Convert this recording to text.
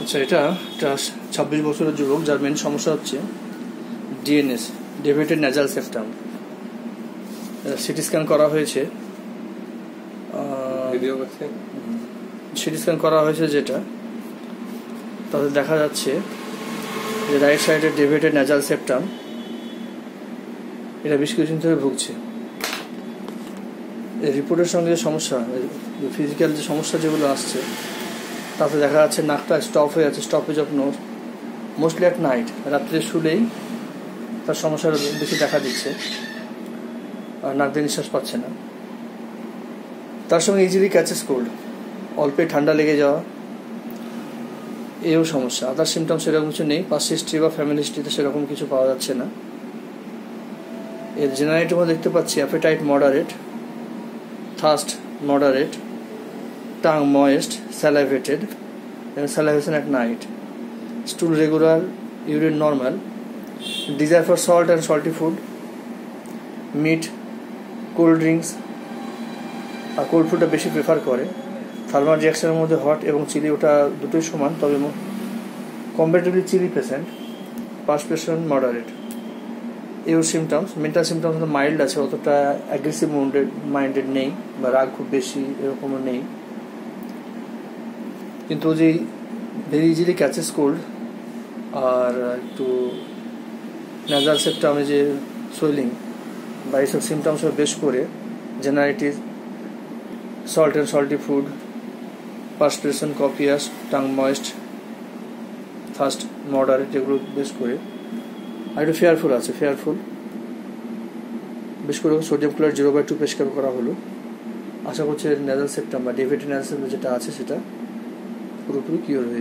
আচ্ছা, এটা 26 বছরের যুবক, যার মেন সমস্যা হচ্ছে DNS, deviated nasal septum. CT scan করা হয়েছে, যেটা তাতে দেখা যাচ্ছে যে রাইট সাইডের ডেভিয়েটেড ন্যাজাল সেপ্টাম এটা বেশ কিছুদিন ধরে ভুগছে। এই রিপোর্টের সঙ্গে যে সমস্যা, ফিজিক্যাল যে সমস্যা যেগুলো আসছে, তাতে দেখা যাচ্ছে নাকটা স্টপ হয়ে যাচ্ছে, stoppage of nose, mostly at night, রাত্রে শুলেই তার সমস্যাটা বেশি দেখা দিচ্ছে, আর নাক দিয়ে নিঃশ্বাস পাচ্ছে না। তার সঙ্গে ইজিলি ক্যাচেস কোল্ড, অল্পে ঠান্ডা লেগে যাওয়া, এও সমস্যা। আদার সিমটমস সেরকম কিছু নেই, পাস্ট হিস্ট্রি বা ফ্যামিলি হিস্ট্রিতে সেরকম কিছু পাওয়া যাচ্ছে না। এর জেনারেটিভ দেখতে পাচ্ছি appetite moderate, thirst moderate, tongue moist, salivated, salivation at night, stool regular, urine normal, desire for salt and salty food, meat, cold drinks, R cold ফুডটা বেশি প্রেফার করে। থার্মাল রিয়াকশনের মধ্যে হট এবং চিলি ওটা দুটোই সমান, তবে comparatively chilli patient, perspiration moderate. এও symptoms, mental symptoms mild আছে, অতটা অ্যাগ্রেসিভ মাইন্ডেড নেই, বা রাগ খুব বেশি এরকমও নেই, কিন্তু যে ভেরি ইজিলি ক্যাচেস কোল্ড, আর একটু ন্যাজাল সেপ্টামে যে সোয়েলিং বা এইসব সিমটমস বেশ করে, generative, salt and salty food, perspiration কপিয়াস, tongue moist, first moderate, এগুলো বেশ করে। আর একটু ফেয়ারফুল আছে, বেশ করে সোডিয়াম ক্লোরাইড 0/2 প্রেসক্রাইব করা হলো। আশা করছি ন্যাজাল সেপ্টাম বা ডেভিয়েটেড ন্যাজাল সেপ্টাম যেটা আছে সেটা পুরোপুরি কিওর হয়ে